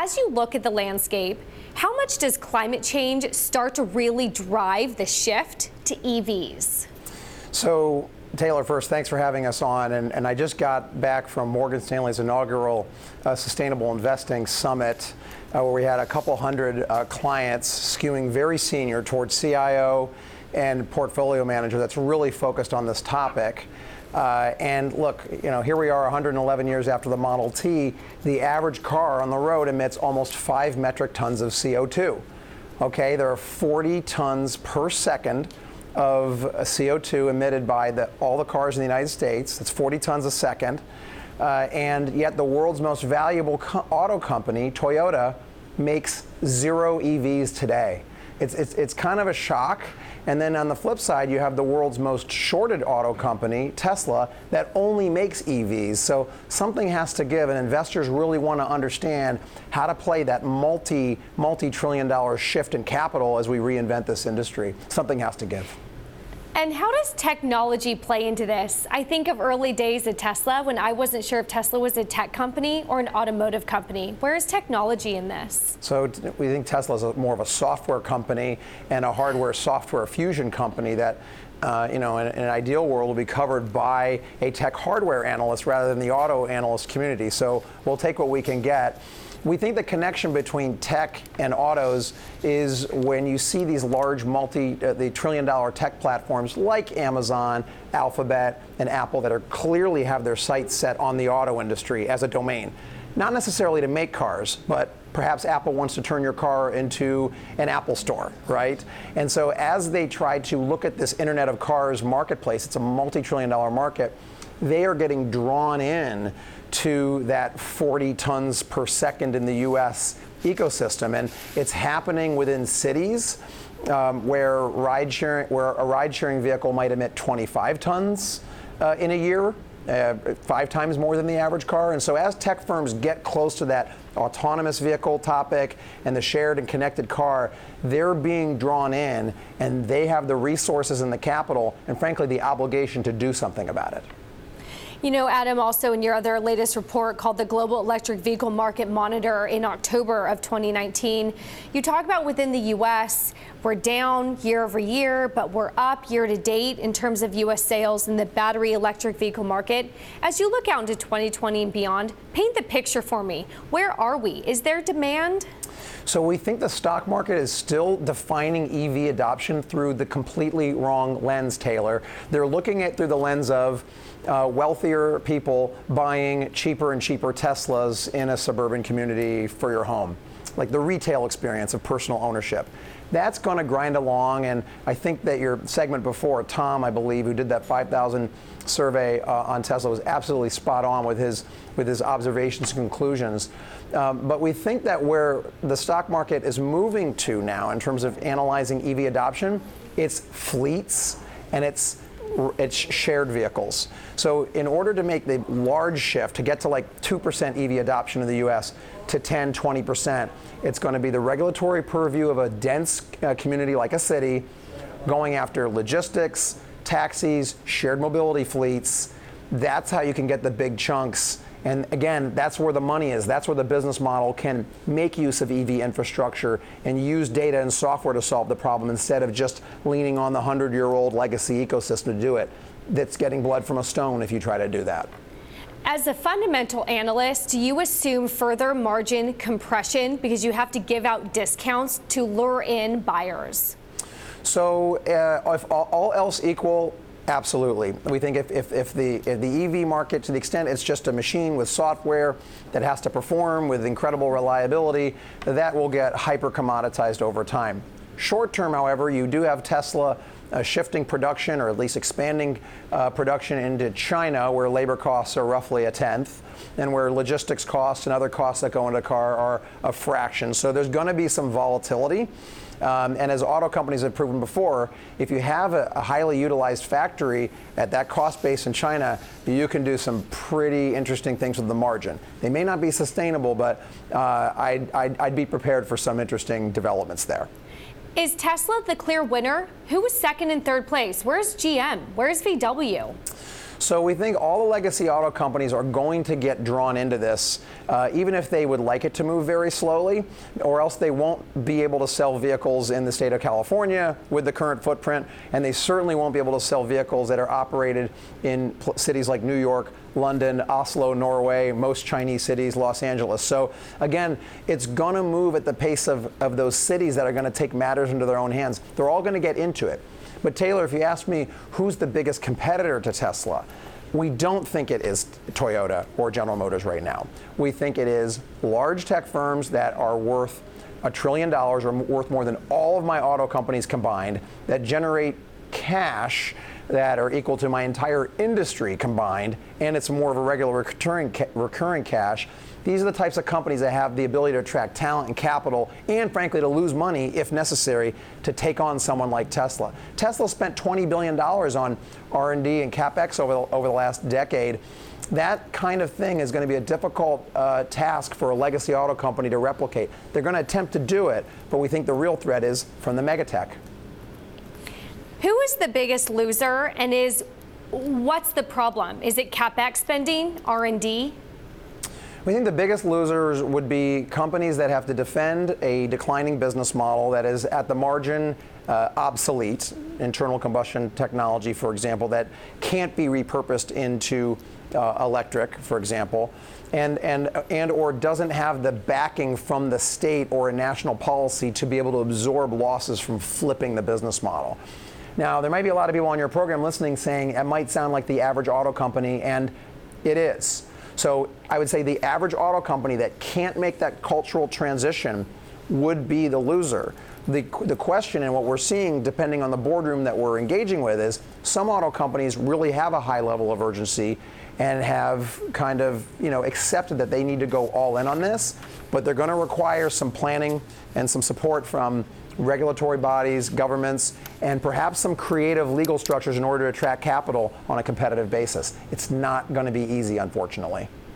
as you look at the landscape, how much does climate change start to really drive the shift to EVs? So, Taylor, first, thanks for having us on. And I just got back from Morgan Stanley's inaugural Sustainable Investing Summit, where we had a couple hundred clients skewing very senior towards CIO and portfolio manager that's really focused on this topic. And look, here we are 111 years after the Model T. The average car on the road emits almost 5 metric tons of CO2. Okay, there are 40 tons per second of CO2 emitted by all the cars in the United States. That's 40 tons a second. And yet the world's most valuable auto company, Toyota, makes 0 EVs today. It's kind of a shock. And then on the flip side, you have the world's most shorted auto company, Tesla, that only makes EVs. So something has to give, and investors really want to understand how to play that multi-trillion-dollar shift in capital as we reinvent this industry. Something has to give. And how does technology play into this? I think of early days at Tesla when I wasn't sure if Tesla was a tech company or an automotive company. Where is technology in this? So we think Tesla is more of a software company and a hardware-software fusion company that, in an ideal world, will be covered by a tech hardware analyst rather than the auto analyst community. So we'll take what we can get. We think the connection between tech and autos is when you see these large the trillion-dollar tech platforms like Amazon, Alphabet, and Apple that are clearly have their sights set on the auto industry as a domain. Not necessarily to make cars, but perhaps Apple wants to turn your car into an Apple store, right? And so as they try to look at this Internet of Cars marketplace, it's a multi-trillion-dollar market, they are getting drawn in to that 40 tons per second in the U.S. ecosystem. And it's happening within cities where a ride-sharing vehicle might emit 25 tons in a year, 5 times more than the average car. And so as tech firms get close to that autonomous vehicle topic and the shared and connected car, they're being drawn in, and they have the resources and the capital and, frankly, the obligation to do something about it. Adam, also in your other latest report called the Global Electric Vehicle Market Monitor in October of 2019, you talk about within the U.S., we're down year over year, but we're up year to date in terms of U.S. sales in the battery electric vehicle market. As you look out into 2020 and beyond, paint the picture for me. Where are we? Is there demand? So we think the stock market is still defining EV adoption through the completely wrong lens, Taylor. They're looking at it through the lens of wealthier people buying cheaper and cheaper Teslas in a suburban community for your home, like the retail experience of personal ownership. That's going to grind along, and I think that your segment before, Tom, I believe, who did that 5,000 survey on Tesla, was absolutely spot on with his observations and conclusions. But we think that where the stock market is moving to now in terms of analyzing EV adoption, it's fleets and it's shared vehicles. So in order to make the large shift to get to like 2% EV adoption in the US to 10, 20%, it's going to be the regulatory purview of a dense community like a city going after logistics, taxis, shared mobility fleets. That's how you can get the big chunks. And again, that's where the money is. That's where the business model can make use of EV infrastructure and use data and software to solve the problem instead of just leaning on the 100-year-old legacy ecosystem to do it. That's getting blood from a stone if you try to do that. As a fundamental analyst, do you assume further margin compression because you have to give out discounts to lure in buyers? So if all else equal, absolutely. We think if the EV market, to the extent it's just a machine with software that has to perform with incredible reliability, that will get hyper commoditized over time. Short term, however, you do have Tesla shifting production, or at least expanding production into China, where labor costs are roughly a tenth, and where logistics costs and other costs that go into a car are a fraction. So there's going to be some volatility. And as auto companies have proven before, if you have a highly utilized factory at that cost base in China, you can do some pretty interesting things with the margin. They may not be sustainable, but I'd be prepared for some interesting developments there. Is Tesla the clear winner? Who was second and third place? Where's GM? Where's VW? So we think all the legacy auto companies are going to get drawn into this, even if they would like it to move very slowly, or else they won't be able to sell vehicles in the state of California with the current footprint, and they certainly won't be able to sell vehicles that are operated in cities like New York, London, Oslo, Norway, most Chinese cities, Los Angeles. So again, it's going to move at the pace of those cities that are going to take matters into their own hands. They're all going to get into it. But Taylor, if you ask me who's the biggest competitor to Tesla, we don't think it is Toyota or General Motors right now. We think it is large tech firms that are worth $1 trillion or worth more than all of my auto companies combined, that generate cash that are equal to my entire industry combined, and it's more of a regular recurring cash. These are the types of companies that have the ability to attract talent and capital, and frankly to lose money if necessary to take on someone like Tesla. Tesla spent $20 billion on R&D and CapEx over the last decade. That kind of thing is going to be a difficult task for a legacy auto company to replicate. They're going to attempt to do it, but we think the real threat is from the megatech. Who is the biggest loser, and what's the problem? Is it CapEx spending, R&D? We think the biggest losers would be companies that have to defend a declining business model that is at the margin obsolete, internal combustion technology, for example, that can't be repurposed into electric, for example, and or doesn't have the backing from the state or a national policy to be able to absorb losses from flipping the business model. Now, there might be a lot of people on your program listening saying it might sound like the average auto company, and it is. So I would say the average auto company that can't make that cultural transition would be the loser. The question, and what we're seeing, depending on the boardroom that we're engaging with, is some auto companies really have a high level of urgency and have kind of, accepted that they need to go all in on this, but they're going to require some planning and some support from regulatory bodies, governments, and perhaps some creative legal structures in order to attract capital on a competitive basis. It's not going to be easy, unfortunately.